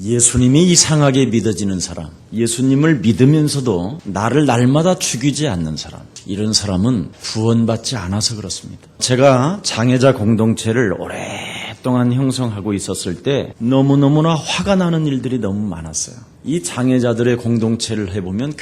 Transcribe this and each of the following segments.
예수님이 이상하게 믿어지는 사람, 예수님을 믿으면서도 나를 날마다 죽이지 않는 사람, 이런 사람은 구원받지 않아서 그렇습니다. 제가 장애자 공동체를 오랫동안 형성하고 있었을 때 너무너무나 화가 나는 일들이 너무 많았어요. 이 장애자들의 공동체를 해보면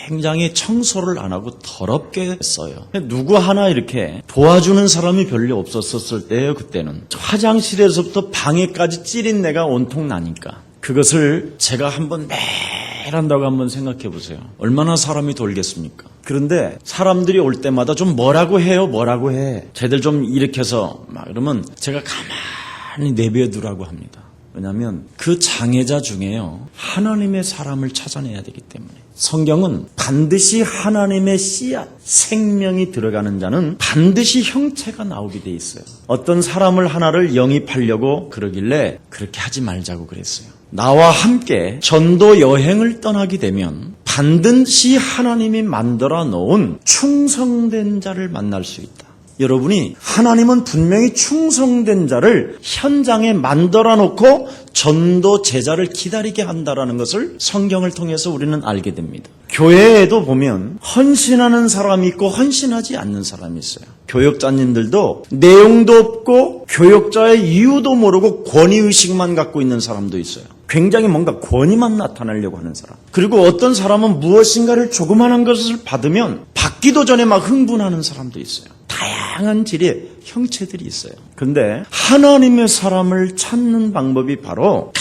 굉장히 청소를 안 하고 더럽게 써요. 누구 하나 이렇게 도와주는 사람이 별로 없었을 때예요. 그때는 화장실에서부터 방에까지 찌린내가 온통 나니까 그것을 제가 한번 매일 한다고 한번 생각해 보세요. 얼마나 사람이 돌겠습니까? 그런데 사람들이 올 때마다 좀 뭐라고 해요? 뭐라고 해? 쟤들 좀 일으켜서 막 그러면 제가 가만히 내버려 두라고 합니다. 왜냐하면 그 장애자 중에요, 하나님의 사람을 찾아내야 되기 때문에. 성경은 반드시 하나님의 씨앗, 생명이 들어가는 자는 반드시 형체가 나오게 돼 있어요. 어떤 사람을 하나를 영입하려고 그러길래 그렇게 하지 말자고 그랬어요. 나와 함께 전도 여행을 떠나게 되면 반드시 하나님이 만들어 놓은 충성된 자를 만날 수 있다. 여러분이 하나님은 분명히 충성된 자를 현장에 만들어 놓고 전도 제자를 기다리게 한다라는 것을 성경을 통해서 우리는 알게 됩니다. 교회에도 보면 헌신하는 사람이 있고 헌신하지 않는 사람이 있어요. 교역자님들도 내용도 없고 교역자의 이유도 모르고 권위의식만 갖고 있는 사람도 있어요. 굉장히 뭔가 권위만 나타내려고 하는 사람. 그리고 어떤 사람은 무엇인가를 조그마한 것을 받으면 받기도 전에 막 흥분하는 사람도 있어요. 다양한 질의 형체들이 있어요. 그런데 하나님의 사람을 찾는 방법이 바로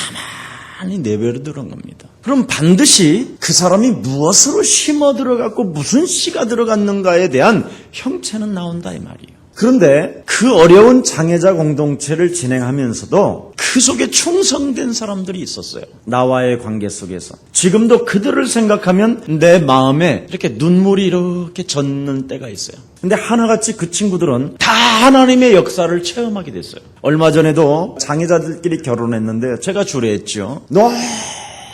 가만히 내버려 두는 겁니다. 그럼 반드시 그 사람이 무엇으로 심어 들어갔고 무슨 씨가 들어갔는가에 대한 형체는 나온다 이 말이에요. 그런데 그 어려운 장애자 공동체를 진행하면서도 그 속에 충성된 사람들이 있었어요. 나와의 관계 속에서. 지금도 그들을 생각하면 내 마음에 이렇게 눈물이 이렇게 젖는 때가 있어요. 근데 하나같이 그 친구들은 다 하나님의 역사를 체험하게 됐어요. 얼마 전에도 장애자들끼리 결혼했는데 제가 주례했죠.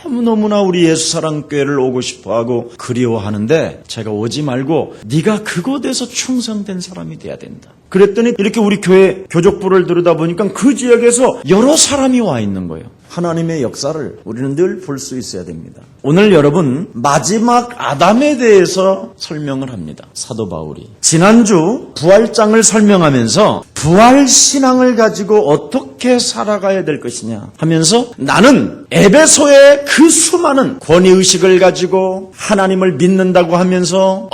너무나 우리 예수사랑교회를 오고 싶어하고 그리워하는데 제가 오지 말고 네가 그곳에서 충성된 사람이 돼야 된다. 그랬더니 이렇게 우리 교회 교족부를 들여다보니까 그 지역에서 여러 사람이 와 있는 거예요. 하나님의 역사를 우리는 늘 볼 수 있어야 됩니다. 오늘 여러분 마지막 아담에 대해서 설명을 합니다. 사도 바울이 지난주 부활장을 설명하면서 부활신앙을 가지고 어떻게 살아가야 될 것이냐 하면서 나는 에베소의 그 수많은 권위의식을 가지고 하나님을 믿는다고 하면서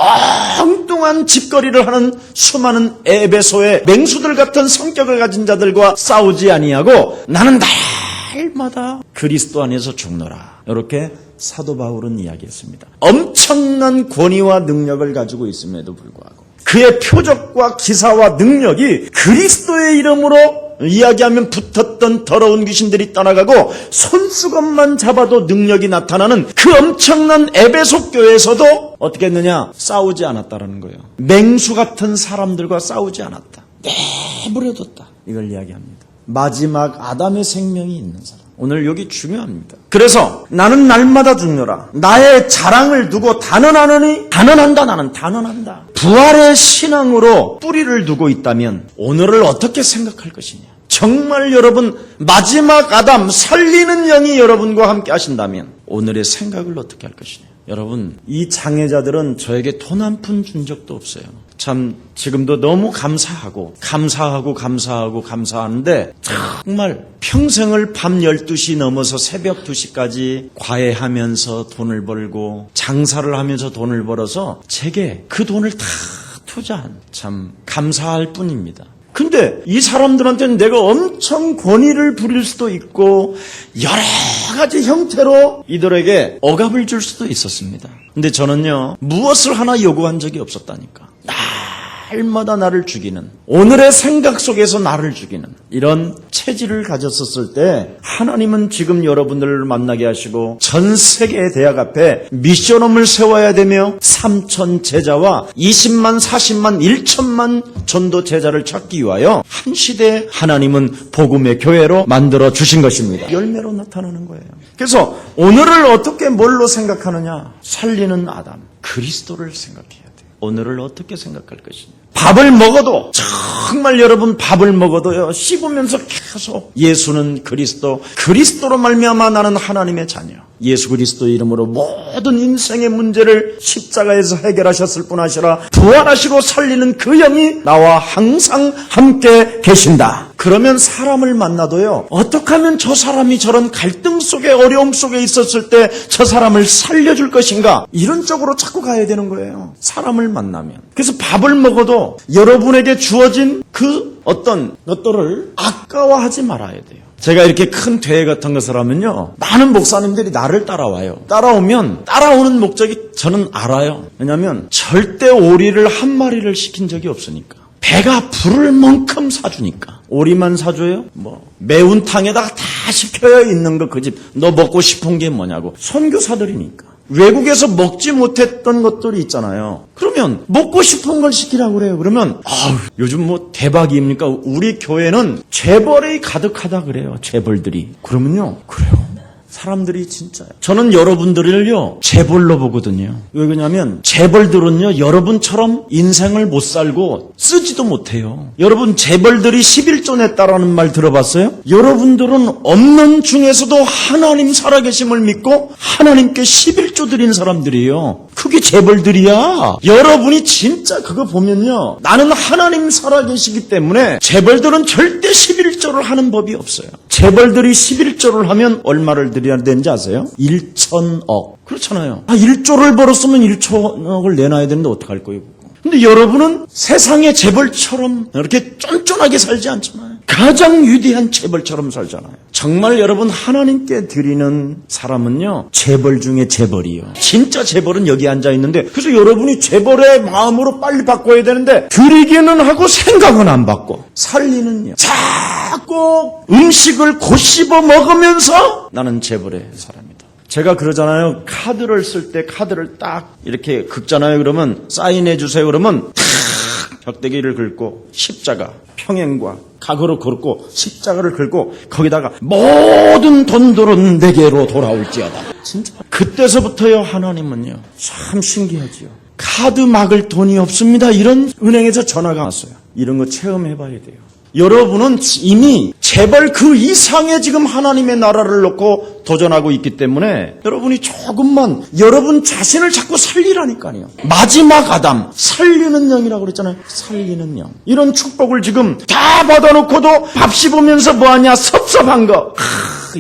엉뚱한 짓거리를 하는 수많은 에베소의 맹수들 같은 성격을 가진 자들과 싸우지 아니하고 나는 날마다 그리스도 안에서 죽노라. 이렇게 사도 바울은 이야기했습니다. 엄청난 권위와 능력을 가지고 있음에도 불구하고 그의 표적과 기사와 능력이 그리스도의 이름으로 이야기하면 붙었던 더러운 귀신들이 떠나가고 손수건만 잡아도 능력이 나타나는 그 엄청난 에베소 교회에서도 어떻게 했느냐? 싸우지 않았다라는 거예요. 맹수 같은 사람들과 싸우지 않았다. 내버려뒀다. 이걸 이야기합니다. 마지막 아담의 생명이 있는 사람. 오늘 여기 중요합니다. 그래서 나는 날마다 죽노라. 나의 자랑을 두고 단언하느니 단언한다. 나는 단언한다. 부활의 신앙으로 뿌리를 두고 있다면 오늘을 어떻게 생각할 것이냐. 정말 여러분 마지막 아담 살리는 영이 여러분과 함께 하신다면 오늘의 생각을 어떻게 할 것이냐. 여러분 이 장애자들은 저에게 돈 한 푼 준 적도 없어요. 참 지금도 너무 감사하는데 정말 평생을 밤 12시 넘어서 새벽 2시까지 과외하면서 돈을 벌고 장사를 하면서 돈을 벌어서 제게 그 돈을 다 투자한 참 감사할 뿐입니다. 근데 이 사람들한테는 내가 엄청 권위를 부릴 수도 있고 여러 가지 형태로 이들에게 억압을 줄 수도 있었습니다. 근데 저는요 무엇을 하나 요구한 적이 없었다니까. 날마다 나를 죽이는, 오늘의 생각 속에서 나를 죽이는 이런 체질을 가졌었을 때 하나님은 지금 여러분들을 만나게 하시고 전 세계의 대학 앞에 미션홈을 세워야 되며 3,000 제자와 20만, 40만, 1천만 전도 제자를 찾기 위하여 한 시대 하나님은 복음의 교회로 만들어 주신 것입니다. 열매로 나타나는 거예요. 그래서 오늘을 어떻게 뭘로 생각하느냐? 살리는 아담, 그리스도를 생각해야 돼요. 오늘을 어떻게 생각할 것이냐. 밥을 먹어도 정말 여러분 밥을 먹어도요 씹으면서 계속 예수는 그리스도, 그리스도로 말미암아 나는 하나님의 자녀. 예수 그리스도 이름으로 모든 인생의 문제를 십자가에서 해결하셨을 뿐 아니라 부활하시고 살리는 그 영이 나와 항상 함께 계신다. 그러면 사람을 만나도요 어떻게 하면 저 사람이 저런 갈등 속에 어려움 속에 있었을 때 저 사람을 살려줄 것인가, 이런 쪽으로 자꾸 가야 되는 거예요, 사람을 만나면. 그래서 밥을 먹어도 여러분에게 주어진 그 어떤 것들을 아까워하지 말아야 돼요. 제가 이렇게 큰 대회 같은 것을 하면요 많은 목사님들이 나를 따라와요. 따라오면 따라오는 목적이 저는 알아요. 왜냐하면 절대 오리를 한 마리를 시킨 적이 없으니까. 배가 부를 만큼 사주니까. 오리만 사줘요? 매운탕에다가 다 시켜야 있는 거 그 집. 너 먹고 싶은 게 뭐냐고. 선교사들이니까. 외국에서 먹지 못했던 것들이 있잖아요. 그러면 먹고 싶은 걸 시키라고 그래요. 그러면 요즘 대박입니까? 우리 교회는 재벌이 가득하다 그래요. 재벌들이. 그러면요. 그래요. 사람들이 진짜요. 저는 여러분들을요 재벌로 보거든요. 왜 그러냐면 재벌들은요 여러분처럼 인생을 못 살고 쓰지도 못해요. 여러분 재벌들이 11조 냈다라는 말 들어봤어요? 여러분들은 없는 중에서도 하나님 살아계심을 믿고 하나님께 11조 드린 사람들이에요. 그게 재벌들이야. 여러분이 진짜 그거 보면요 나는 하나님 살아계시기 때문에 재벌들은 절대 11조를 하는 법이 없어요. 재벌들이 11조를 하면 얼마를 드려야 되는지 아세요? 1,000억. 그렇잖아요. 1조를 벌었으면 1,000억을 내놔야 되는데 어떡할 거예요? 근데 여러분은 세상의 재벌처럼 이렇게 쫀쫀하게 살지 않지만 가장 위대한 재벌처럼 살잖아요. 정말 여러분 하나님께 드리는 사람은요 재벌 중에 재벌이요. 진짜 재벌은 여기 앉아 있는데, 그래서 여러분이 재벌의 마음으로 빨리 바꿔야 되는데 드리기는 하고 생각은 안 바꿔. 살리는요 자꾸 음식을 고씹어 먹으면서 나는 재벌의 사람이다. 제가 그러잖아요. 카드를 쓸 때 카드를 딱 이렇게 긁잖아요. 그러면 사인해 주세요. 그러면 탁 벽대기를 긁고 십자가, 평행과 각으로 긁고 십자가를 긁고 거기다가 모든 돈들은 내게로 돌아올지어다. 진짜. 그때서부터요 하나님은요 참 신기하지요. 카드 막을 돈이 없습니다. 이런 은행에서 전화가 왔어요. 이런 거 체험해봐야 돼요. 여러분은 이미 재벌 그 이상의 지금 하나님의 나라를 놓고 도전하고 있기 때문에 여러분이 조금만 여러분 자신을 자꾸 살리라니까요. 마지막 아담, 살리는 영이라고 그랬잖아요. 살리는 영. 이런 축복을 지금 다 받아놓고도 밥 씹으면서 뭐하냐, 섭섭한 거.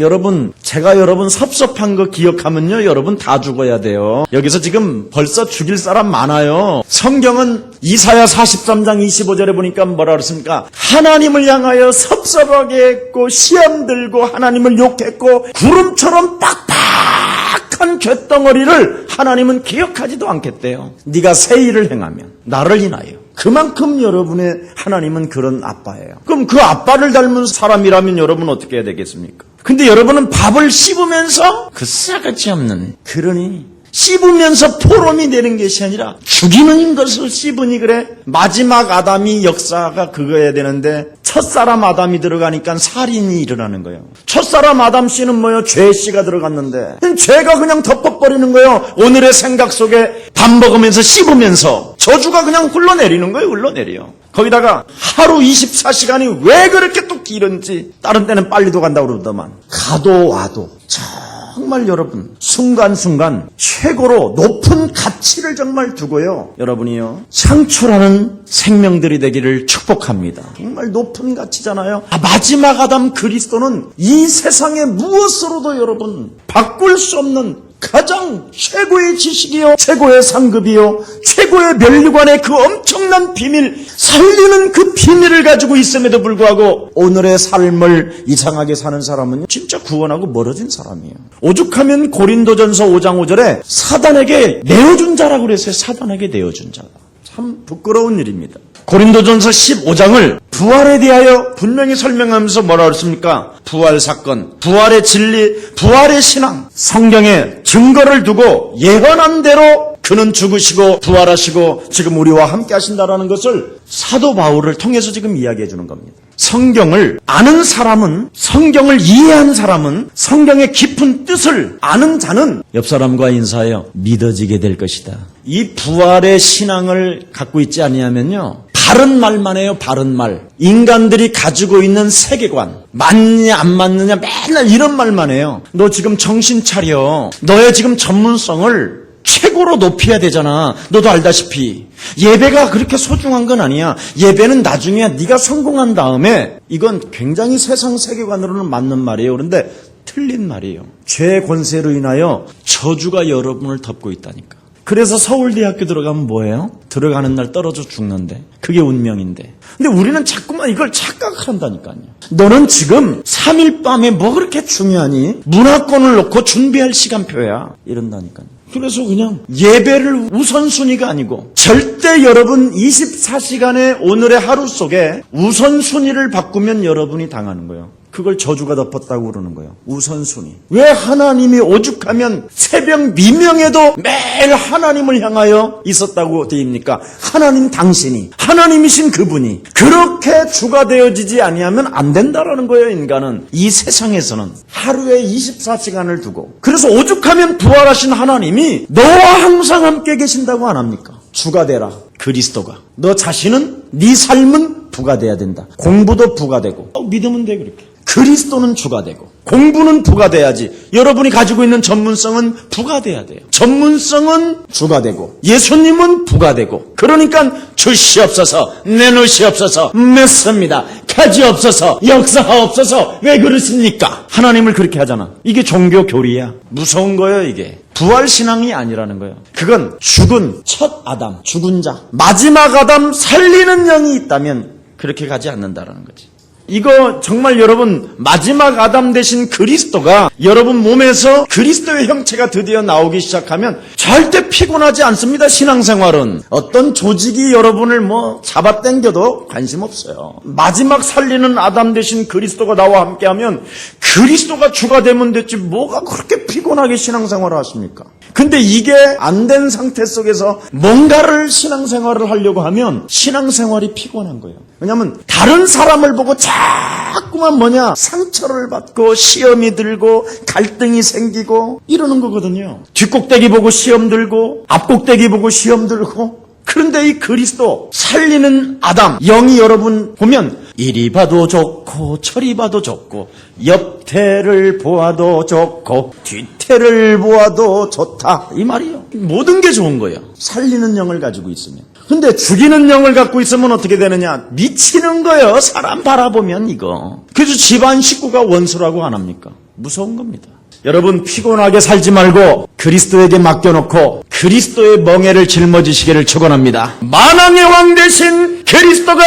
여러분, 제가 여러분 섭섭한 거 기억하면요 여러분 다 죽어야 돼요. 여기서 지금 벌써 죽일 사람 많아요. 성경은 이사야 43장 25절에 보니까 뭐라 그랬습니까? 하나님을 향하여 섭섭하게 했고 시험 들고 하나님을 욕했고 구름처럼 빡빡한 쇳덩어리를 하나님은 기억하지도 않겠대요. 네가 새 일을 행하면 나를 인하여. 그만큼 여러분의 하나님은 그런 아빠예요. 그럼 그 아빠를 닮은 사람이라면 여러분 어떻게 해야 되겠습니까? 근데 여러분은 밥을 씹으면서 그 싸가지 없는, 그러니 씹으면서 포럼이 되는 것이 아니라 죽이는 것을 씹으니 그래. 마지막 아담이 역사가 그거야 되는데 첫사람 아담이 들어가니까 살인이 일어나는 거예요. 첫사람 아담 씨는 뭐예요? 죄씨가 들어갔는데 죄가 그냥 덮어버리는 거예요. 오늘의 생각 속에 밥 먹으면서 씹으면서 저주가 그냥 흘러내리는 거예요. 흘러내려. 거기다가 하루 24시간이 왜 그렇게 또 길은지, 다른 때는 빨리도 간다고 그러더만 가도 와도 정말 여러분 순간순간 최고로 높은 가치를 정말 두고요 여러분이요 창출하는 생명들이 되기를 축복합니다. 정말 높은 가치잖아요. 마지막 아담 그리스도는 이 세상의 무엇으로도 여러분 바꿀 수 없는 가장 최고의 지식이요 최고의 상급이요 최고의 면류관의 그 엄청난 비밀, 살리는 그 비밀을 가지고 있음에도 불구하고 오늘의 삶을 이상하게 사는 사람은 진짜 구원하고 멀어진 사람이에요. 오죽하면 고린도전서 5장 5절에 사단에게 내어준 자라고 그랬어요. 사단에게 내어준 자다. 참 부끄러운 일입니다. 고린도전서 15장을 부활에 대하여 분명히 설명하면서 뭐라 그랬습니까? 부활 사건, 부활의 진리, 부활의 신앙, 성경에 증거를 두고 예언한 대로 그는 죽으시고 부활하시고 지금 우리와 함께 하신다라는 것을 사도 바울을 통해서 지금 이야기해 주는 겁니다. 성경을 아는 사람은, 성경을 이해한 사람은, 성경의 깊은 뜻을 아는 자는 옆 사람과 인사하여 믿어지게 될 것이다. 이 부활의 신앙을 갖고 있지 아니하면요 바른 말만 해요. 바른 말. 인간들이 가지고 있는 세계관, 맞느냐 안 맞느냐 맨날 이런 말만 해요. 너 지금 정신 차려. 너의 지금 전문성을 최고로 높여야 되잖아. 너도 알다시피 예배가 그렇게 소중한 건 아니야. 예배는 나중에 네가 성공한 다음에. 이건 굉장히 세상 세계관으로는 맞는 말이에요. 그런데 틀린 말이에요. 죄의 권세로 인하여 저주가 여러분을 덮고 있다니까. 그래서 서울대학교 들어가면 뭐예요? 들어가는 날 떨어져 죽는데. 그게 운명인데. 근데 우리는 자꾸만 이걸 착각한다니까요. 너는 지금 3일 밤에 뭐 그렇게 중요하니? 문화권을 놓고 준비할 시간표야. 이런다니까요. 그래서 그냥 예배를 우선순위가 아니고 절대 여러분 24시간의 오늘의 하루 속에 우선순위를 바꾸면 여러분이 당하는 거예요. 그걸 저주가 덮었다고 그러는 거예요. 우선순위. 왜 하나님이 오죽하면 새벽 미명에도 매일 하나님을 향하여 있었다고 되입니까? 하나님 당신이, 하나님이신 그분이 그렇게 주가 되어지지 아니하면 안 된다라는 거예요. 인간은 이 세상에서는 하루에 24시간을 두고. 그래서 오죽하면 부활하신 하나님이 너와 항상 함께 계신다고 안 합니까? 주가 되라. 그리스도가. 너 자신은, 네 삶은 부가 돼야 된다. 공부도 부가 되고. 믿으면 돼 그렇게. 그리스도는 주가 되고 공부는 부가 돼야지. 여러분이 가지고 있는 전문성은 부가 돼야 돼요. 전문성은 주가 되고 예수님은 부가 되고. 그러니까 주시옵소서, 내놓으시옵소서, 맺습니다. 가지옵소서, 역사하옵소서. 왜 그러십니까? 하나님을 그렇게 하잖아. 이게 종교 교리야. 무서운 거예요 이게. 부활신앙이 아니라는 거예요. 그건 죽은 첫 아담, 죽은 자, 마지막 아담 살리는 영이 있다면 그렇게 가지 않는다라는 거지. 이거 정말 여러분 마지막 아담 되신 그리스도가 여러분 몸에서 그리스도의 형체가 드디어 나오기 시작하면 절대 피곤하지 않습니다. 신앙생활은 어떤 조직이 여러분을 뭐 잡아당겨도 관심 없어요. 마지막 살리는 아담 되신 그리스도가 나와 함께하면 그리스도가 주가 되면 됐지 뭐가 그렇게 피곤하게 신앙생활을 하십니까? 근데 이게 안 된 상태 속에서 뭔가를 신앙생활을 하려고 하면 신앙생활이 피곤한 거예요. 왜냐하면 다른 사람을 보고 자꾸만 상처를 받고 시험이 들고 갈등이 생기고 이러는 거거든요. 뒷꼭대기 보고 시험 들고 앞꼭대기 보고 시험 들고. 그런데 이 그리스도 살리는 아담 영이 여러분 보면 이리 봐도 좋고 저리 봐도 좋고 옆태를 보아도 좋고 뒤태를 보아도 좋다 이 말이에요. 모든 게 좋은 거예요. 살리는 영을 가지고 있으면. 근데 죽이는 영을 갖고 있으면 어떻게 되느냐? 미치는 거예요. 사람 바라보면 이거. 그래서 집안 식구가 원수라고 안 합니까? 무서운 겁니다. 여러분 피곤하게 살지 말고 그리스도에게 맡겨놓고 그리스도의 멍에를 짊어지시기를 축원합니다. 만왕의 왕 되신 그리스도가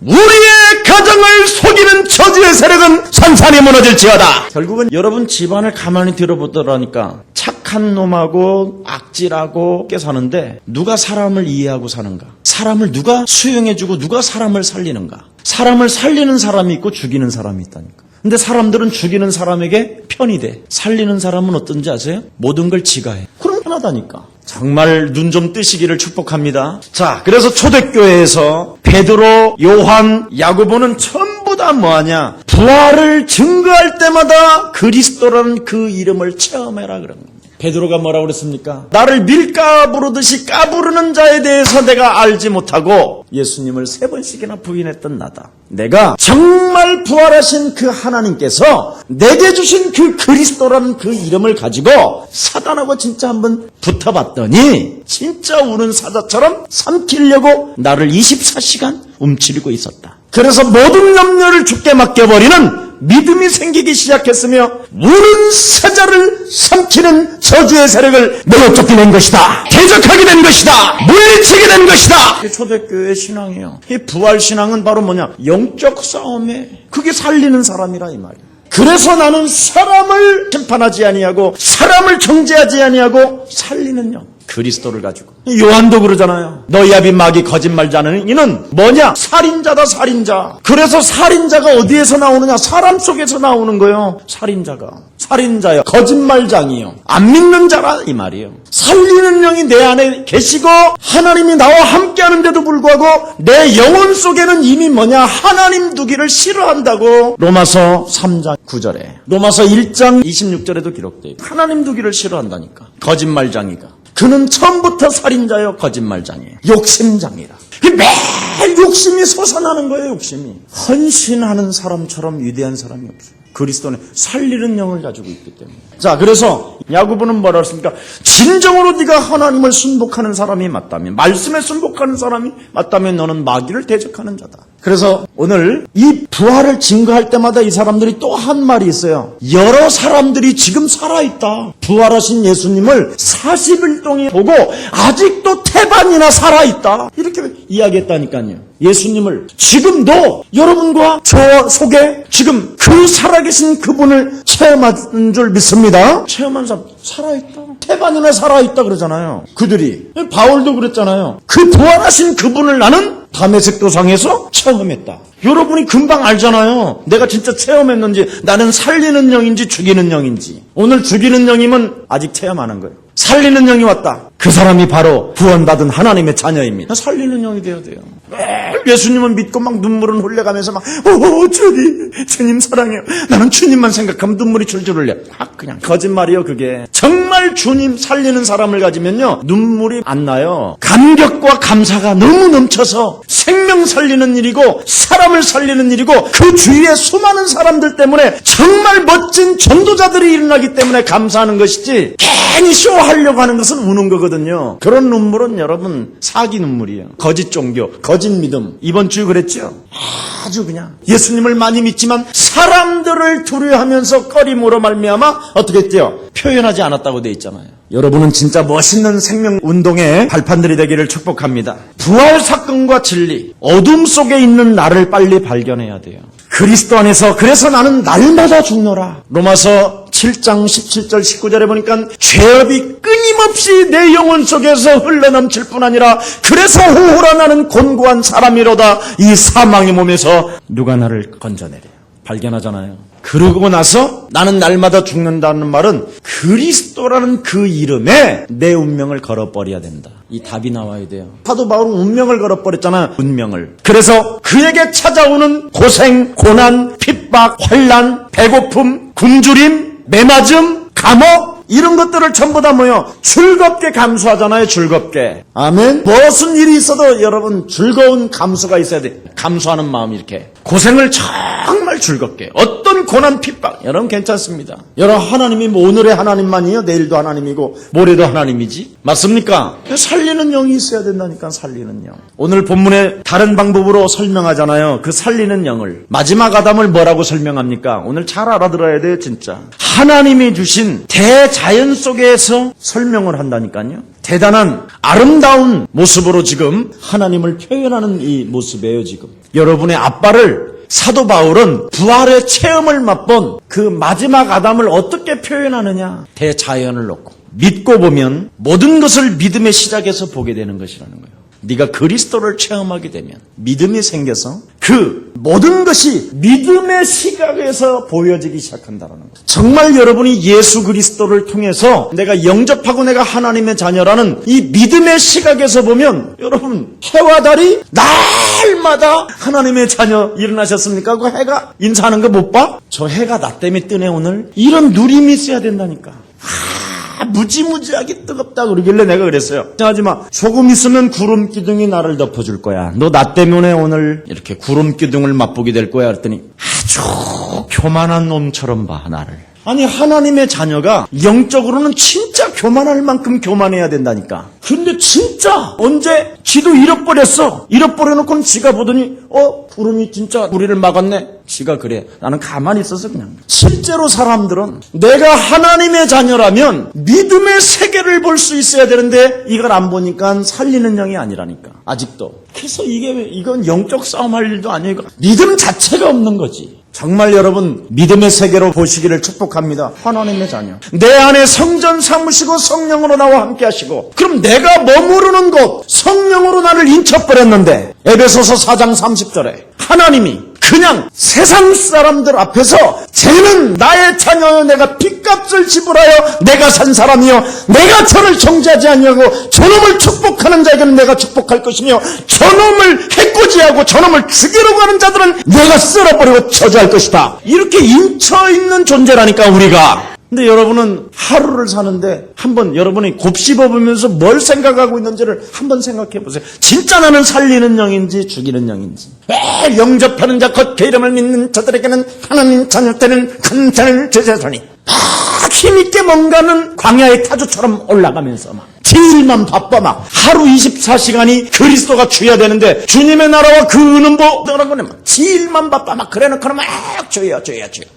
우리의 가정을 속이는 저주의 세력은 산산이 무너질지어다. 결국은 여러분 집안을 가만히 들어보더라니까 착한 놈하고 악질하고 깨 사는데 누가 사람을 이해하고 사는가? 사람을 누가 수용해주고 누가 사람을 살리는가? 사람을 살리는 사람이 있고 죽이는 사람이 있다니까. 근데 사람들은 죽이는 사람에게 편이 돼. 살리는 사람은 어떤지 아세요? 모든 걸 지가해. 그럼 편하다니까. 정말 눈 좀 뜨시기를 축복합니다. 자, 그래서 초대교회에서 베드로, 요한, 야고보는 전부 다 뭐하냐? 부활을 증거할 때마다 그리스도라는 그 이름을 체험해라 그런 겁니다. 베드로가 뭐라고 그랬습니까? 나를 밀가 부르듯이 까부르는 자에 대해서 내가 알지 못하고 예수님을 3번씩이나 부인했던 나다. 내가 정말 부활하신 그 하나님께서 내게 주신 그 그리스도라는 그 이름을 가지고 사단하고 진짜 한번 붙어봤더니 진짜 우는 사자처럼 삼키려고 나를 24시간 움츠리고 있었다. 그래서 모든 염려를 주께 맡겨버리는 믿음이 생기기 시작했으며 우는 사자를 삼키는 저주의 세력을 내어 쫓겨낸 것이다. 대적하게 된 것이다. 물리치게 된 것이다. 이게 초대교회의 신앙이에요. 이 부활신앙은 바로 영적 싸움에 그게 살리는 사람이라 이 말이에요. 그래서 나는 사람을 심판하지 아니하고 사람을 정죄하지 아니하고 살리는 영. 그리스도를 가지고. 요한도 그러잖아요. 너희 아비 마귀 거짓말자는 이는 살인자다 살인자. 그래서 살인자가 어디에서 나오느냐? 사람 속에서 나오는 거예요. 살인자요. 거짓말장이요. 안 믿는 자라 이 말이에요. 살리는 영이 내 안에 계시고 하나님이 나와 함께하는데도 불구하고 내 영혼 속에는 이미 하나님 두기를 싫어한다고 로마서 3장 9절에 로마서 1장 26절에도 기록돼요. 하나님 두기를 싫어한다니까. 거짓말장이가. 그는 처음부터 살인자요 거짓말장이에요. 욕심장이라. 매일 욕심이 솟아나는 거예요. 욕심이. 헌신하는 사람처럼 위대한 사람이 없어요. 그리스도는 살리는 영을 가지고 있기 때문에. 자, 그래서 야고보는 뭐라 했습니까? 진정으로 네가 하나님을 순복하는 사람이 맞다면, 말씀에 순복하는 사람이 맞다면 너는 마귀를 대적하는 자다. 그래서 오늘 이 부활을 증거할 때마다 이 사람들이 또 한 말이 있어요. 여러 사람들이 지금 살아있다. 부활하신 예수님을 40일 동안 보고 아직도 태반이나 살아있다. 이렇게 이야기했다니까요. 예수님을 지금도 여러분과 저 속에 지금 그 살아계신 그분을 체험한 줄 믿습니다. 체험한 사람 살아있다. 태반이나 살아있다 그러잖아요. 그들이. 바울도 그랬잖아요. 그 부활하신 그분을 나는 다메섹 도상에서 체험했다. 여러분이 금방 알잖아요. 내가 진짜 체험했는지, 나는 살리는 영인지 죽이는 영인지. 오늘 죽이는 영이면 아직 체험 안 한 거예요. 살리는 영이 왔다. 그 사람이 바로 구원받은 하나님의 자녀입니다. 살리는 영이 되어야 돼요. 예수님은 믿고 막 눈물은 흘려가면서 막 주님 사랑해요. 나는 주님만 생각하면 눈물이 줄줄 흘려. 그냥 거짓말이에요. 그게 정말 주님 살리는 사람을 가지면요 눈물이 안 나요. 감격과 감사가 너무 넘쳐서 생명 살리는 일이고 사람을 살리는 일이고 그 주위에 수많은 사람들 때문에 정말 멋진 전도자들이 일어나기 때문에 감사하는 것이지, 괜히 쇼하려고 하는 것은 우는 거거든요. 그런 눈물은 여러분 사기 눈물이에요. 거짓 종교, 거짓 믿음. 이번 주 그랬죠. 아주 그냥 예수님을 많이 믿지만 사람들을 두려워하면서 꺼림으로 말미암아 어떻게 했대요? 표현하지 않았다고 돼 있잖아요. 여러분은 진짜 멋있는 생명운동의 발판들이 되기를 축복합니다. 부활 사건과 진리, 어둠 속에 있는 나를 빨리 발견해야 돼요. 그리스도 안에서 그래서 나는 날마다 죽노라. 로마서 7장 17절 19절에 보니까 죄업이 끊임없이 내 영혼 속에서 흘러넘칠 뿐 아니라 그래서 호호라 나는 곤고한 사람이로다. 이 사망의 몸에서 누가 나를 건져내래요. 발견하잖아요. 그러고 나서 나는 날마다 죽는다는 말은 그리스도라는 그 이름에 내 운명을 걸어버려야 된다. 이 답이 나와야 돼요. 사도 바울은 운명을 걸어버렸잖아요. 운명을. 그래서 그에게 찾아오는 고생, 고난, 핍박, 환난, 배고픔, 굶주림, 매맞음, 감옥 이런 것들을 전부 다 뭐요? 즐겁게 감수하잖아요. 즐겁게. 아멘. 무슨 일이 있어도 여러분 즐거운 감수가 있어야 돼. 감수하는 마음이 이렇게. 고생을 정말 즐겁게. 어떤 고난 핍박 여러분 괜찮습니다. 여러분 하나님이 뭐 오늘의 하나님만이에요? 내일도 하나님이고 모레도 하나님이지? 맞습니까? 살리는 영이 있어야 된다니까. 살리는 영. 오늘 본문에 다른 방법으로 설명하잖아요. 그 살리는 영을. 마지막 아담을 뭐라고 설명합니까? 오늘 잘 알아들어야 돼요. 진짜. 하나님이 주신 대자연 속에서 설명을 한다니까요. 대단한 아름다운 모습으로 지금 하나님을 표현하는 이 모습이에요. 지금 여러분의 아빠를 사도 바울은 부활의 체험을 맛본 그 마지막 아담을 어떻게 표현하느냐. 대자연을 놓고 믿고 보면 모든 것을 믿음의 시작에서 보게 되는 것이라는 거예요. 네가 그리스도를 체험하게 되면 믿음이 생겨서 그 모든 것이 믿음의 시각에서 보여지기 시작한다는 거예요. 정말 여러분이 예수 그리스도를 통해서 내가 영접하고 내가 하나님의 자녀라는 이 믿음의 시각에서 보면 여러분 해와 달이 날마다 하나님의 자녀 일어나셨습니까? 그 해가 인사하는 거 못 봐? 저 해가 나 때문에 뜨네 오늘. 이런 누림이 있어야 된다니까. 무지무지하게 뜨겁다 그러길래 내가 그랬어요. 하지마. 조금 있으면 구름 기둥이 나를 덮어줄 거야. 너 나 때문에 오늘 이렇게 구름 기둥을 맛보게 될 거야. 그랬더니 아주 교만한 놈처럼 봐 나를. 아니 하나님의 자녀가 영적으로는 진짜 교만할 만큼 교만해야 된다니까. 근데 진짜 언제 지도 잃어버렸어. 잃어버려놓고는 지가 보더니 구름이 진짜 우리를 막았네. 지가 그래. 나는 가만히 있어서 그냥. 실제로 사람들은 내가 하나님의 자녀라면 믿음의 세계를 볼 수 있어야 되는데 이걸 안 보니까 살리는 영이 아니라니까. 아직도. 그래서 이건 영적 싸움할 일도 아니고 믿음 자체가 없는 거지. 정말 여러분 믿음의 세계로 보시기를 축복합니다. 하나님의 자녀. 내 안에 성전 삼으시고 성령으로 나와 함께 하시고 그럼 내가 머무르는 곳 성령으로 나를 인쳐버렸는데 에베소서 4장 30절에 하나님이 그냥 세상 사람들 앞에서 쟤는 나의 자녀여 내가 빚값을 지불하여 내가 산 사람이요 내가 저를 정죄하지 아니하고 저놈을 축복하는 자에게는 내가 축복할 것이며 저놈을 해코지하고 저놈을 죽이려고 하는 자들은 내가 쓸어버리고 저주할 것이다. 이렇게 인쳐있는 존재라니까 우리가. 근데 여러분은 하루를 사는데 한번 여러분이 곱씹어보면서 뭘 생각하고 있는지를 한번 생각해 보세요. 진짜 나는 살리는 영인지 죽이는 영인지. 영접하는 자 곧 그 이름을 믿는 자들에게는 하나님 자녀 때는 큰 잔을 주시더니 막 힘있게 뭔가는 광야의 타주처럼 올라가면서 막 제일만 바빠 막 하루 24시간이 그리스도가 주야 되는데 주님의 나라와 그 은은 뭐더라고는 막 제일만 바빠 막 그래놓고는 막 주여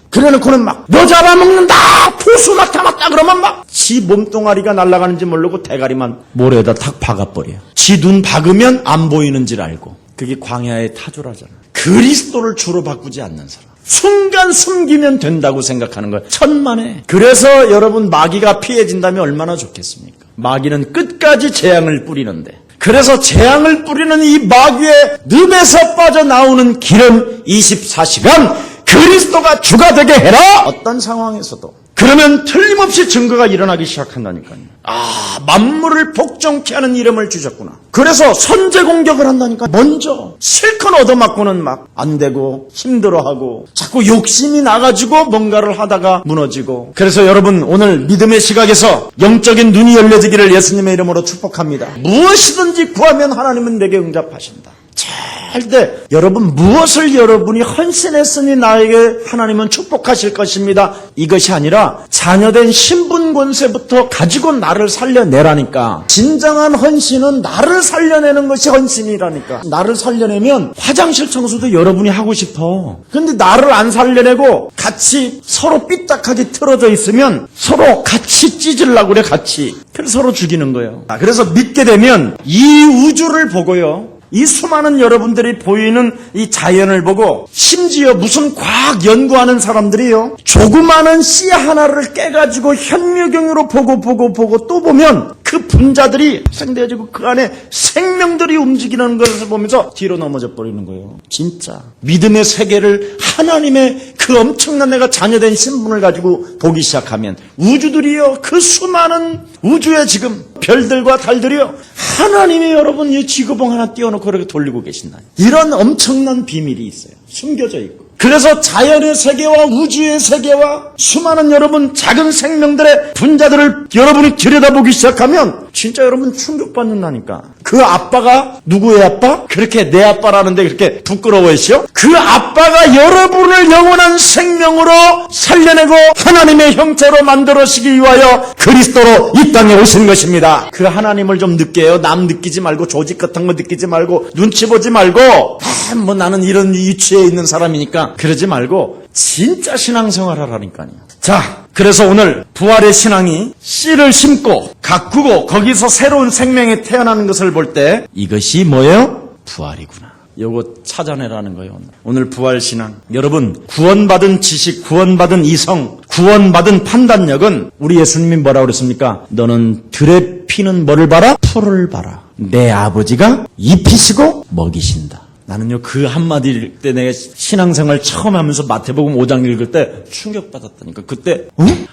그래놓고는 막 너 잡아먹는다 포수 막 담았다 그러면 막 지 몸뚱아리가 날아가는지 모르고 대가리만 모래에다 탁 박아버려. 지 눈 박으면 안 보이는지를 알고. 그게 광야의 타주라잖아. 그리스도를 주로 바꾸지 않는 사람. 순간 숨기면 된다고 생각하는 거예요. 천만에. 그래서 여러분 마귀가 피해진다면 얼마나 좋겠습니까? 마귀는 끝까지 재앙을 뿌리는데. 그래서 재앙을 뿌리는 이 마귀의 늪에서 빠져나오는 길은 24시간 그리스도가 주가 되게 해라. 어떤 상황에서도. 그러면 틀림없이 증거가 일어나기 시작한다니까요. 만물을 복종케 하는 이름을 주셨구나. 그래서 선제 공격을 한다니까. 먼저 실컷 얻어맞고는 막 안 되고 힘들어하고 자꾸 욕심이 나가지고 뭔가를 하다가 무너지고. 그래서 여러분 오늘 믿음의 시각에서 영적인 눈이 열려지기를 예수님의 이름으로 축복합니다. 무엇이든지 구하면 하나님은 내게 응답하신다. 절대 여러분 무엇을 여러분이 헌신했으니 나에게 하나님은 축복하실 것입니다. 이것이 아니라 자녀된 신분 권세부터 가지고 나를 살려내라니까. 진정한 헌신은 나를 살려내는 것이 헌신이라니까. 나를 살려내면 화장실 청소도 여러분이 하고 싶어. 근데 나를 안 살려내고 같이 서로 삐딱하게 틀어져 있으면 서로 같이 찢으려고 그래 같이. 그래서 서로 죽이는 거예요. 그래서 믿게 되면 이 우주를 보고요. 이 수많은 여러분들이 보이는 이 자연을 보고 심지어 무슨 과학 연구하는 사람들이요. 조그마한 씨 하나를 깨가지고 현미경으로 보고 또 보면 그 분자들이 생겨지고 그 안에 생명들이 움직이는 것을 보면서 뒤로 넘어져 버리는 거예요. 진짜. 믿음의 세계를 하나님의 그 엄청난 내가 자녀된 신분을 가지고 보기 시작하면 우주들이요. 그 수많은 우주의 지금 별들과 달들이요. 하나님이 여러분 이 지구봉 하나 띄워놓고 이렇게 돌리고 계신다. 이런 엄청난 비밀이 있어요. 숨겨져 있고. 그래서 자연의 세계와 우주의 세계와 수많은 여러분 작은 생명들의 분자들을 여러분이 들여다보기 시작하면 진짜 여러분 충격받는다니까. 그 아빠가 누구의 아빠? 그렇게 내 아빠라는데 그렇게 부끄러워하시오? 그 아빠가 여러분을 영원한 생명으로 살려내고 하나님의 형체로 만들어시기 위하여 그리스도로 이 땅에 오신 것입니다. 그 하나님을 좀 느껴요. 남 느끼지 말고 조직 같은 거 느끼지 말고 눈치 보지 말고 뭐 나는 이런 위치에 있는 사람이니까 그러지 말고 진짜 신앙생활 하라니까요. 자, 그래서 오늘 부활의 신앙이 씨를 심고 가꾸고 거기서 새로운 생명이 태어나는 것을 볼 때 이것이 뭐예요? 부활이구나. 요거 찾아내라는 거예요. 오늘 부활신앙. 여러분 구원받은 지식, 구원받은 이성, 구원받은 판단력은 우리 예수님이 뭐라고 그랬습니까? 너는 들에 피는 뭐를 봐라? 풀을 봐라. 내 아버지가 입히시고 먹이신다. 나는요 그 한마디 때 내가 신앙생활 처음 하면서 마태복음 5장 읽을 때 충격받았다니까. 그때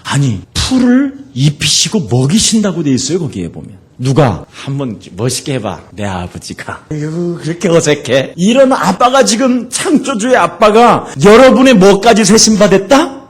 아니 풀을 입히시고 먹이신다고 돼 있어요. 거기에 보면 누가 한번 멋있게 해봐. 내 아버지가. 아유 그렇게 어색해. 이런 아빠가 지금 창조주의 아빠가 여러분의 뭐까지 세심받았다?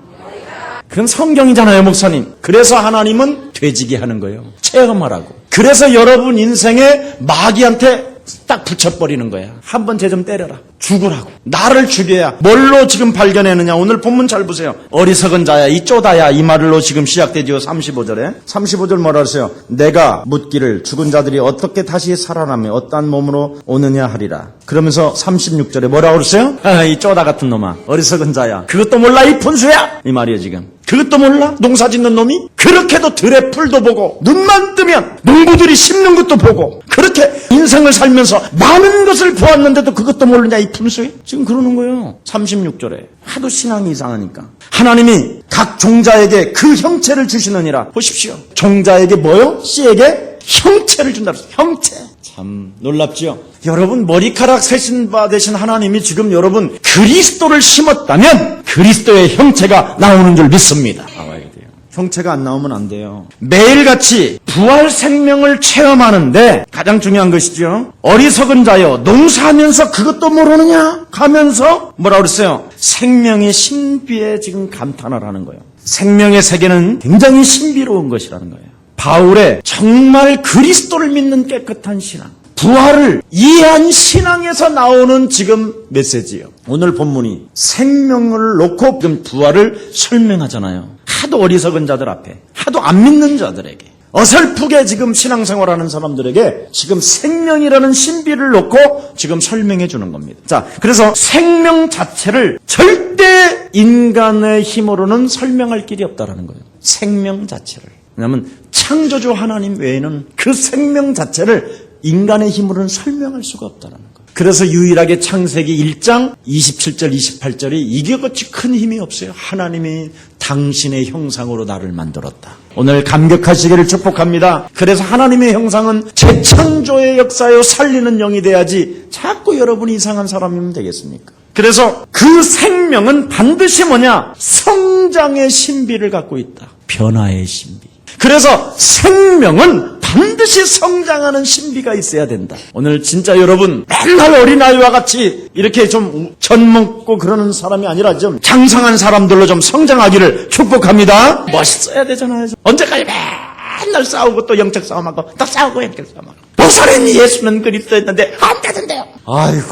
그건 성경이잖아요 목사님. 그래서 하나님은 되지게 하는 거예요. 체험하라고. 그래서 여러분 인생에 마귀한테 딱 붙여버리는 거야. 한번 쟤 좀 때려라. 죽으라고. 나를 죽여야. 뭘로 지금 발견했느냐. 오늘 본문 잘 보세요. 어리석은 자야 이 쪼다야 이 말로 지금 시작되죠. 35절에 35절 뭐라 그랬어요? 내가 묻기를 죽은 자들이 어떻게 다시 살아나며 어떠한 몸으로 오느냐 하리라. 그러면서 36절에 뭐라고 그랬어요? 이 쪼다 같은 놈아 어리석은 자야 그것도 몰라 이 분수야 이 말이에요 지금. 그것도 몰라? 농사 짓는 놈이? 그렇게도 들의 풀도 보고 눈만 뜨면 농부들이 심는 것도 보고 그렇게 인생을 살면서 많은 것을 보았는데도 그것도 모르냐 이 분수에? 지금 그러는 거예요. 36절에 하도 신앙이 이상하니까 하나님이 각 종자에게 그 형체를 주시느니라. 보십시오. 종자에게 뭐요? 씨에게 형체를 준다 그랬어요. 형체. 참 놀랍지요. 여러분 머리카락 세신바 되신 하나님이 지금 여러분 그리스도를 심었다면 그리스도의 형체가 나오는 줄 믿습니다. 나와야 돼요. 형체가 안 나오면 안 돼요. 매일같이 부활 생명을 체험하는데 가장 중요한 것이죠. 어리석은 자여 농사하면서 그것도 모르느냐 하면서 뭐라 그랬어요? 생명의 신비에 지금 감탄을 하는 거예요. 생명의 세계는 굉장히 신비로운 것이라는 거예요. 바울의 정말 그리스도를 믿는 깨끗한 신앙, 부활을 이해한 신앙에서 나오는 지금 메시지예요. 오늘 본문이 생명을 놓고 지금 부활을 설명하잖아요. 하도 어리석은 자들 앞에, 하도 안 믿는 자들에게, 어설프게 지금 신앙생활하는 사람들에게 지금 생명이라는 신비를 놓고 지금 설명해 주는 겁니다. 자, 그래서 생명 자체를 절대 인간의 힘으로는 설명할 길이 없다라는 거예요. 생명 자체를. 왜냐하면 창조주 하나님 외에는 그 생명 자체를 인간의 힘으로는 설명할 수가 없다는 거예요. 그래서 유일하게 창세기 1장 27절 28절이 이게같이 큰 힘이 없어요. 하나님이 당신의 형상으로 나를 만들었다. 오늘 감격하시기를 축복합니다. 그래서 하나님의 형상은 재창조의 역사요 살리는 영이 돼야지 자꾸 여러분이 이상한 사람이면 되겠습니까? 그래서 그 생명은 반드시 뭐냐? 성장의 신비를 갖고 있다. 변화의 신비. 그래서 생명은 반드시 성장하는 신비가 있어야 된다. 오늘 진짜 여러분 맨날 어린아이와 같이 이렇게 좀 젖먹고 그러는 사람이 아니라 좀 장성한 사람들로 좀 성장하기를 축복합니다. 멋있어야 되잖아요. 언제까지 맨날 싸우고 또 영적 싸움하고 또 싸우고 영적 싸움하고 보살은 예수는 그리스도였는데 안 되던데요. 아이고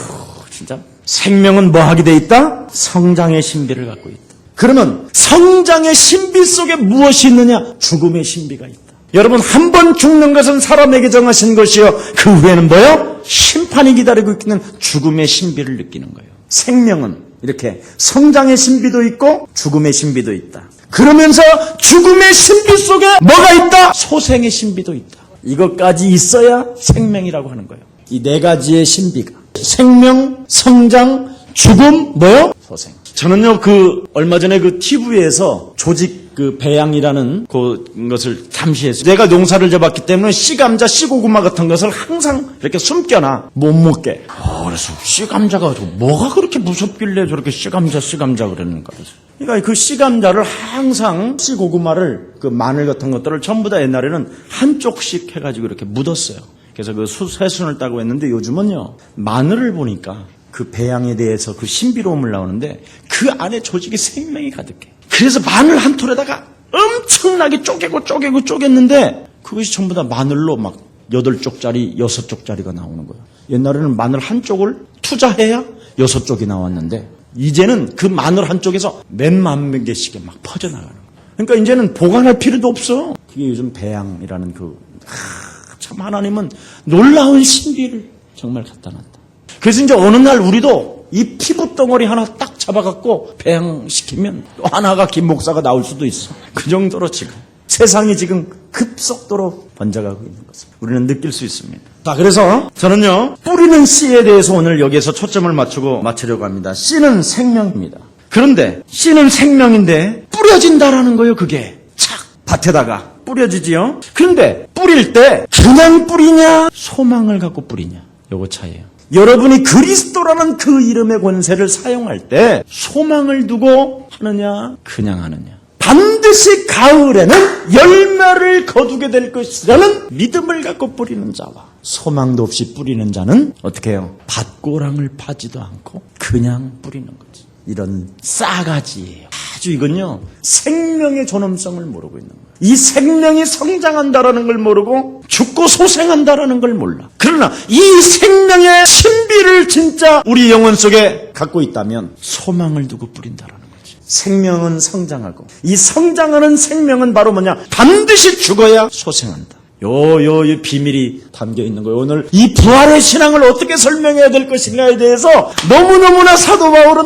진짜 생명은 뭐 하게 돼 있다? 성장의 신비를 갖고 있다. 그러면 성장의 신비 속에 무엇이 있느냐? 죽음의 신비가 있다. 여러분 한 번 죽는 것은 사람에게 정하신 것이요 그 후에는 뭐요? 심판이 기다리고 있는 죽음의 신비를 느끼는 거예요. 생명은 이렇게 성장의 신비도 있고 죽음의 신비도 있다. 그러면서 죽음의 신비 속에 뭐가 있다? 소생의 신비도 있다. 이것까지 있어야 생명이라고 하는 거예요. 이 네 가지의 신비가 생명, 성장, 죽음, 뭐요? 소생. 저는요 얼마 전에 TV에서 조직 배양이라는 그것을 잠시 했어요. 내가 농사를 져봤기 때문에 씨감자, 씨고구마 같은 것을 항상 이렇게 숨겨놔. 못 먹게. 그래서 씨감자가 뭐가 그렇게 무섭길래 저렇게 씨감자 그랬는가. 그러니까 그 씨감자를 항상 씨고구마를 마늘 같은 것들을 전부 다 옛날에는 한쪽씩 해가지고 이렇게 묻었어요. 그래서 새순을 따고 했는데 요즘은요 마늘을 보니까 그 배양에 대해서 그 신비로움을 나오는데 그 안에 조직이 생명이 가득해. 그래서 마늘 한 톨에다가 엄청나게 쪼개는데 그것이 전부 다 마늘로 막 8쪽짜리, 6쪽짜리가 나오는 거예요. 옛날에는 마늘 한 쪽을 투자해야 6쪽이 나왔는데 이제는 그 마늘 한 쪽에서 몇만 개씩에 막 퍼져나가는 거예요. 그러니까 이제는 보관할 필요도 없어. 그게 요즘 배양이라는 참 하나님은 놀라운 신비를 정말 갖다 놨다. 그래서 이제 어느 날 우리도 이 피부 덩어리 하나 딱 잡아갖고 배양시키면 또 하나가 김 목사가 나올 수도 있어. 그 정도로 지금 세상이 지금 급속도로 번져가고 있는 것을 우리는 느낄 수 있습니다. 자, 그래서 저는요 뿌리는 씨에 대해서 오늘 여기에서 초점을 맞추려고 합니다. 씨는 생명입니다. 그런데 씨는 생명인데 뿌려진다라는 거예요. 그게 착 밭에다가 뿌려지지요. 그런데 뿌릴 때 그냥 뿌리냐 소망을 갖고 뿌리냐 요거 차이예요. 여러분이 그리스도라는 그 이름의 권세를 사용할 때 소망을 두고 하느냐 그냥 하느냐. 반드시 가을에는 열매를 거두게 될 것이라는 믿음을 갖고 뿌리는 자와 소망도 없이 뿌리는 자는 어떻게 해요? 밭고랑을 파지도 않고 그냥 뿌리는 거지. 이런 싸가지예요. 아주 이건요 생명의 존엄성을 모르고 있는 거예요. 이 생명이 성장한다라는 걸 모르고 죽고 소생한다라는 걸 몰라. 그러나 이 생명의 신비를 진짜 우리 영혼 속에 갖고 있다면 소망을 두고 뿌린다라는 거지. 생명은 성장하고 이 성장하는 생명은 바로 뭐냐? 반드시 죽어야 소생한다. 요 비밀이 담겨 있는 거예요. 오늘 이 부활의 신앙을 어떻게 설명해야 될 것인가에 대해서 너무너무나 사도 바울은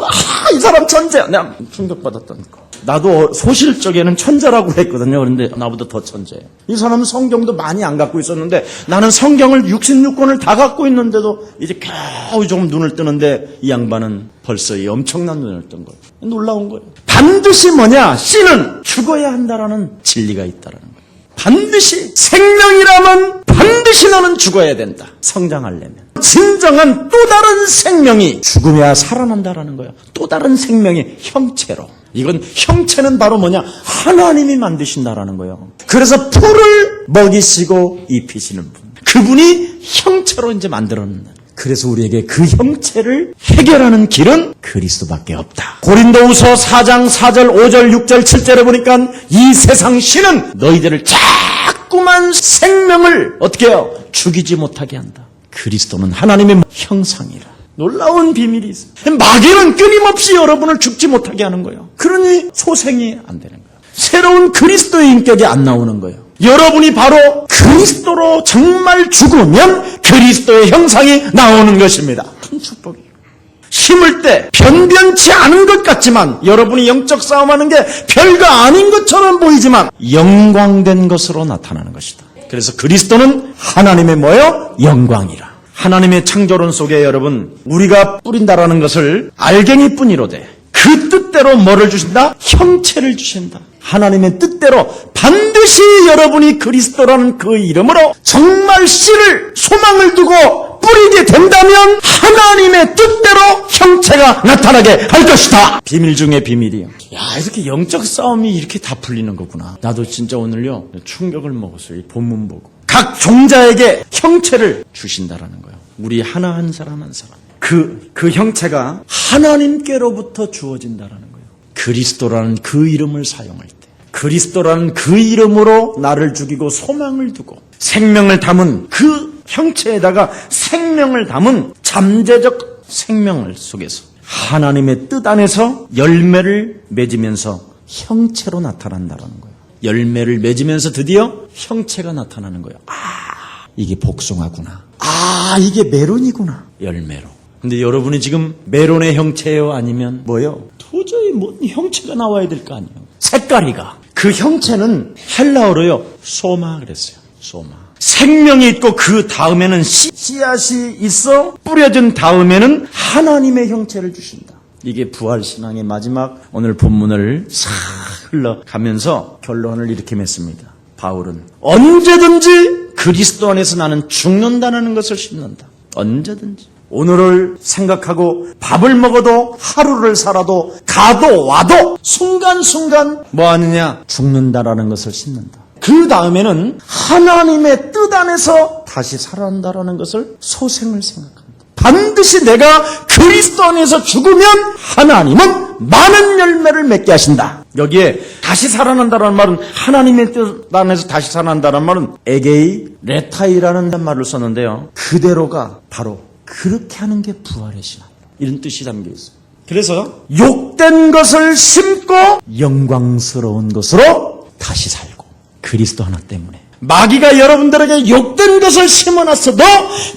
이 사람 천재야. 내가 충격받았던 거. 나도 소실적에는 천재라고 했거든요. 그런데 나보다 더 천재예요. 이 사람은 성경도 많이 안 갖고 있었는데 나는 성경을 66권을 다 갖고 있는데도 이제 겨우 좀 눈을 뜨는데 이 양반은 벌써 이 엄청난 눈을 뜬 거예요. 놀라운 거예요. 반드시 뭐냐? 씨는 죽어야 한다라는 진리가 있다라는 거예요. 반드시 생명이라면 반드시 너는 죽어야 된다. 성장하려면. 진정한 또 다른 생명이 죽으면 살아난다라는 거예요. 또 다른 생명의 형체로. 이건 형체는 바로 뭐냐? 하나님이 만드신다라는 거예요. 그래서 풀을 먹이시고 입히시는 분. 그분이 형체로 이제 만들어놓는 그래서 우리에게 그 형체를 해결하는 길은 그리스도밖에 없다. 고린도후서 4장 4절 5절 6절 7절에 보니까 이 세상 신은 너희들을 자꾸만 생명을 어떻게 해요? 죽이지 못하게 한다. 그리스도는 하나님의 형상이라. 놀라운 비밀이 있어요. 마귀는 끊임없이 여러분을 죽지 못하게 하는 거예요. 그러니 소생이 안 되는 거예요. 새로운 그리스도의 인격이 안 나오는 거예요. 여러분이 바로 그리스도로 정말 죽으면 그리스도의 형상이 나오는 것입니다. 큰 축복이에요. 심을 때 변변치 않은 것 같지만 여러분이 영적 싸움하는 게 별거 아닌 것처럼 보이지만 영광된 것으로 나타나는 것이다. 그래서 그리스도는 하나님의 뭐예요? 영광이라. 하나님의 창조론 속에 여러분 우리가 뿌린다라는 것을 알갱이 뿐이로되 그 뜻대로 뭐를 주신다? 형체를 주신다. 하나님의 뜻대로 반드시 여러분이 그리스도라는 그 이름으로 정말 씨를 소망을 두고 뿌리게 된다면 하나님의 뜻대로 형체가 나타나게 할 것이다. 비밀 중에 비밀이요. 야, 이렇게 영적 싸움이 이렇게 다 풀리는 거구나. 나도 진짜 오늘요 충격을 먹었어요. 이 본문 보고. 각 종자에게 형체를 주신다라는 거예요. 우리 하나 한 사람 한 사람. 그 형체가 하나님께로부터 주어진다라는 거예요. 그리스도라는 그 이름을 사용할 때. 그리스도라는 그 이름으로 나를 죽이고 소망을 두고 생명을 담은 그 형체에다가 생명을 담은 잠재적 생명을 속에서 하나님의 뜻 안에서 열매를 맺으면서 형체로 나타난다는 거예요. 열매를 맺으면서 드디어 형체가 나타나는 거예요. 아, 이게 복숭아구나. 아, 이게 메론이구나. 열매로. 근데 여러분이 지금 메론의 형체예요? 아니면 뭐요? 도저히 뭔 형체가 나와야 될 거 아니에요. 색깔이가. 그 형체는 헬라어로요. 소마 그랬어요. 소마. 생명이 있고 그 다음에는 씨앗이 있어 뿌려진 다음에는 하나님의 형체를 주신다. 이게 부활신앙의 마지막 오늘 본문을 싹 흘러가면서 결론을 이렇게 맺습니다. 바울은 언제든지 그리스도 안에서 나는 죽는다는 것을 심는다. 언제든지. 오늘을 생각하고 밥을 먹어도 하루를 살아도 가도 와도 순간순간 뭐 하느냐? 죽는다라는 것을 심는다. 그 다음에는 하나님의 뜻 안에서 다시 살아난다라는 것을 소생을 생각합니다. 반드시 내가 그리스도 안에서 죽으면 하나님은 많은 열매를 맺게 하신다. 여기에 다시 살아난다라는 말은 하나님의 뜻 안에서 다시 살아난다는 말은 에게이 레타이라는 말을 썼는데요. 그대로가 바로 그렇게 하는 게 부활의 신앙. 이런 뜻이 담겨 있어요. 그래서 욕된 것을 심고 영광스러운 것으로 다시 살고 그리스도 하나 때문에 마귀가 여러분들에게 욕된 것을 심어놨어도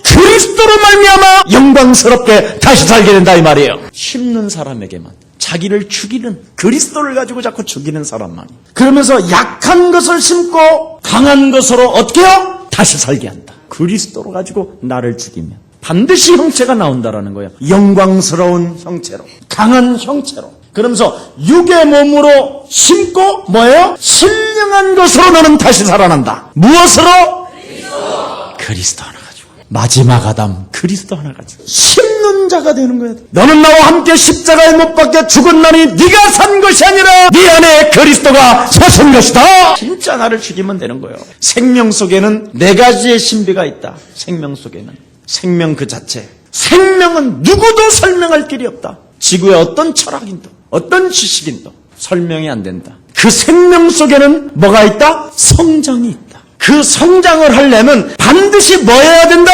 그리스도로 말미암아 영광스럽게 다시 살게 된다 이 말이에요. 심는 사람에게만 자기를 죽이는 그리스도를 가지고 자꾸 죽이는 사람만 그러면서 약한 것을 심고 강한 것으로 어떻게 해요? 다시 살게 한다. 그리스도로 가지고 나를 죽이면 반드시 형체가 나온다라는 거예요. 영광스러운 형체로 강한 형체로 그러면서 육의 몸으로 심고 뭐예요? 신령한 것으로 너는 다시 살아난다. 무엇으로? 그리스도 하나 가지고 마지막 아담 그리스도 하나 가지고 심는 자가 되는 거야. 너는 나와 함께 십자가에 못 박혀 죽은 날이 네가 산 것이 아니라 네 안에 그리스도가 사신 것이다. 진짜 나를 죽이면 되는 거예요. 생명 속에는 네 가지의 신비가 있다. 생명 속에는 생명 그 자체. 생명은 누구도 설명할 길이 없다. 지구의 어떤 철학인도 어떤 지식인도 설명이 안 된다. 그 생명 속에는 뭐가 있다? 성장이 있다. 그 성장을 하려면 반드시 뭐 해야 된다?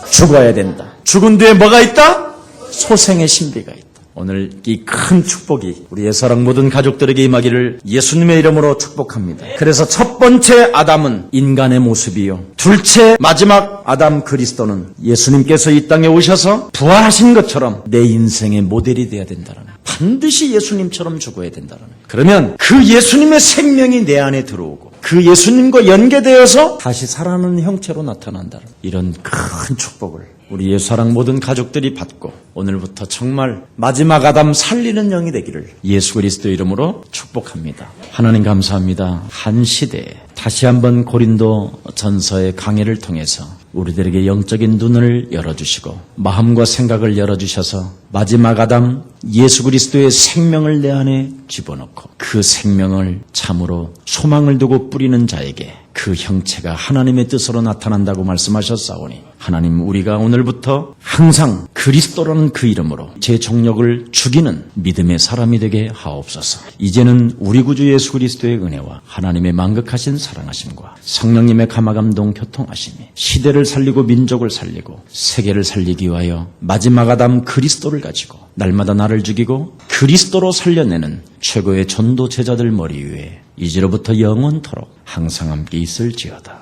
죽어야 된다. 죽은 뒤에 뭐가 있다? 소생의 신비가 있다. 오늘 이 큰 축복이 우리 예사랑 모든 가족들에게 임하기를 예수님의 이름으로 축복합니다. 그래서 첫 번째 아담은 인간의 모습이요. 둘째 마지막 아담 그리스도는 예수님께서 이 땅에 오셔서 부활하신 것처럼 내 인생의 모델이 돼야 된다는 반드시 예수님처럼 죽어야 된다는 그러면 그 예수님의 생명이 내 안에 들어오고 그 예수님과 연계되어서 다시 살아나는 형체로 나타난다는 이런 큰 축복을 우리 예수사랑 모든 가족들이 받고 오늘부터 정말 마지막 아담 살리는 영이 되기를 예수 그리스도 이름으로 축복합니다. 하나님 감사합니다. 한 시대에 다시 한번 고린도 전서의 강해를 통해서 우리들에게 영적인 눈을 열어주시고 마음과 생각을 열어주셔서 마지막 아담 예수 그리스도의 생명을 내 안에 집어넣고 그 생명을 참으로 소망을 두고 뿌리는 자에게 그 형체가 하나님의 뜻으로 나타난다고 말씀하셨사오니 하나님, 우리가 오늘부터 항상 그리스도라는 그 이름으로 제 정력을 죽이는 믿음의 사람이 되게 하옵소서. 이제는 우리 구주 예수 그리스도의 은혜와 하나님의 만극하신 사랑하심과 성령님의 감화감동 교통하심이 시대를 살리고 민족을 살리고 세계를 살리기 위하여 마지막 아담 그리스도를 가지고 날마다 나를 죽이고 그리스도로 살려내는 최고의 전도 제자들 머리 위에 이제로부터 영원토록 항상 함께 있을지어다.